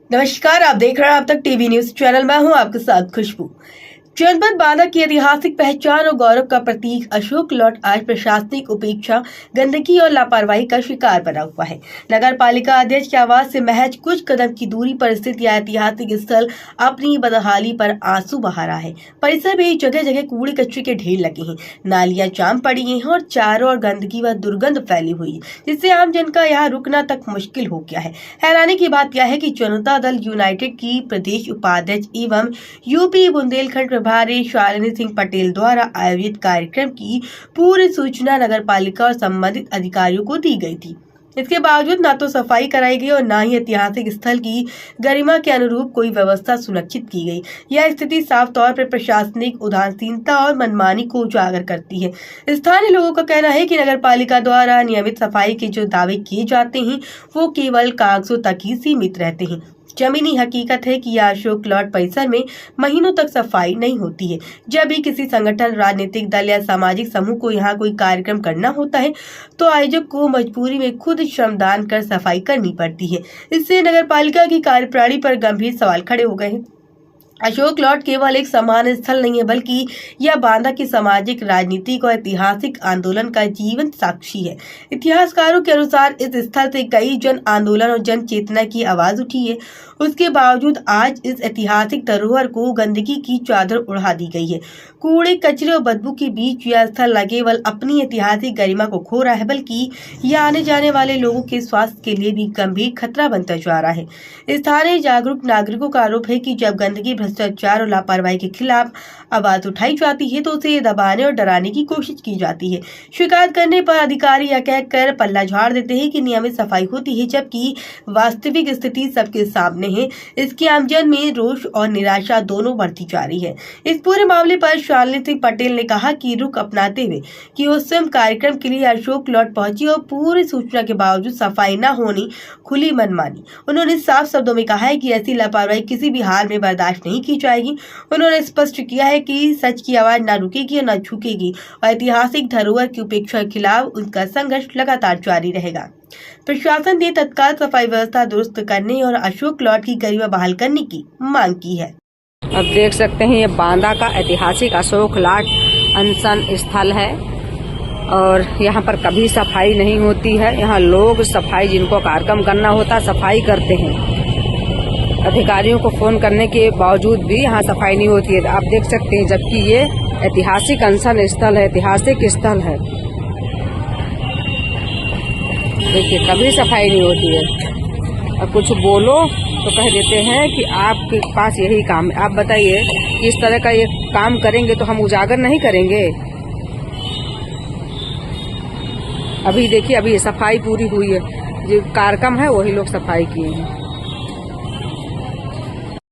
नमस्कार, आप देख रहे हैं अब तक टीवी न्यूज चैनल। मैं हूं आपके साथ खुशबू। जनपद बांदा की ऐतिहासिक पहचान और गौरव का प्रतीक अशोक लॉट आज प्रशासनिक उपेक्षा, गंदगी और लापरवाही का शिकार बना हुआ है। नगर पालिका अध्यक्ष के आवास से महज कुछ कदम की दूरी पर स्थित यह ऐतिहासिक स्थल अपनी बदहाली पर आंसू बहा रहा है। परिसर में जगह जगह कूड़े कचरे के ढेर लगे हैं, नालियां जाम पड़ी हैं और चारों ओर गंदगी व दुर्गंध फैली हुई है, जिससे आम जन का यहाँ रुकना तक मुश्किल हो गया है। हैरानी की बात यह है कि जनता दल यूनाइटेड की प्रदेश उपाध्यक्ष एवं यूपी बुंदेलखंड प्रभारी शालिनी सिंह पटेल द्वारा आयोजित कार्यक्रम की पूरी सूचना नगर पालिका और संबंधित अधिकारियों को दी गई थी। इसके बावजूद न तो सफाई कराई गई और न ही ऐतिहासिक स्थल की गरिमा के अनुरूप कोई व्यवस्था सुनिश्चित की गई। यह स्थिति साफ तौर पर प्रशासनिक उदासीनता और मनमानी को उजागर करती है। स्थानीय लोगों का कहना है कि नगर पालिका द्वारा नियमित सफाई के जो दावे किए जाते हैं वो केवल कागजों तक ही सीमित रहते हैं। जमीनी हकीकत है कि यह अशोक लॉट परिसर में महीनों तक सफाई नहीं होती है। जब भी किसी संगठन, राजनीतिक दल या सामाजिक समूह को यहाँ कोई कार्यक्रम करना होता है तो आयोजक को मजबूरी में खुद श्रमदान कर सफाई करनी पड़ती है। इससे नगर पालिका की कार्यप्रणाली पर गंभीर सवाल खड़े हो गए हैं। अशोक लॉट केवल एक सम्मान स्थल नहीं है, बल्कि यह बांदा की सामाजिक, राजनीतिक और ऐतिहासिक आंदोलन का जीवंत साक्षी है। इतिहासकारों के अनुसार इस स्थल से कई जन आंदोलन और जन चेतना की आवाज उठी है। उसके बावजूद आज इस ऐतिहासिक धरोहर को गंदगी की चादर उड़ा दी गई है। कूड़े, कचरे और बदबू के बीच यह स्थल न केवल अपनी ऐतिहासिक गरिमा को खो रहा है, बल्कि यह आने जाने वाले लोगों के स्वास्थ्य के लिए भी गंभीर खतरा बनता जा रहा है। स्थानीय जागरूक नागरिकों का आरोप है कि जब गंदगी, भ्रष्टाचार और लापरवाही के खिलाफ आवाज उठाई जाती है तो उसे दबाने और डराने की कोशिश की जाती है। शिकायत करने पर अधिकारी यह कहकर पल्ला झाड़ देते हैं कि नियमित सफाई होती है, जबकि वास्तविक स्थिति सबके सामने है। इसके आमजन में रोष और निराशा दोनों बढ़ती जा रही है। इस पूरे मामले पर शालिनी सिंह पटेल ने कहा कि रुख अपनाते हुए कि वो स्वयं कार्यक्रम के लिए अशोक लॉट पहुंची और पूरी सूचना के बावजूद सफाई न होनी खुली मनमानी। उन्होंने साफ शब्दों में कहा है कि ऐसी लापरवाही किसी भी हाल में बर्दाश्त नहीं की जाएगी। उन्होंने स्पष्ट किया है कि सच की आवाज न रुकेगी और न झुकेगी और ऐतिहासिक धरोहर की उपेक्षा के खिलाफ उनका संघर्ष लगातार जारी रहेगा। प्रशासन ने तत्काल सफाई व्यवस्था दुरुस्त करने और अशोक लॉट की गरिमा बहाल करने की मांग की है। अब देख सकते हैं ये बांदा का ऐतिहासिक अशोक लॉट अनशन स्थल है और यहाँ पर कभी सफाई नहीं होती है। यहाँ लोग सफाई, जिनको कार्यक्रम करना होता सफाई करते हैं। अधिकारियों को फोन करने के बावजूद भी यहाँ सफाई नहीं होती है। आप देख सकते हैं, जबकि ये ऐतिहासिक अनशन स्थल है, ऐतिहासिक स्थल है। देखिए, कभी सफाई नहीं होती है। और कुछ बोलो तो कह देते हैं कि आपके पास यही काम है। आप बताइए, किस तरह का ये काम करेंगे तो हम उजागर नहीं करेंगे। अभी देखिए, अभी सफाई पूरी हुई है। जो कार्यक्रम है वही लोग सफाई किए हैं।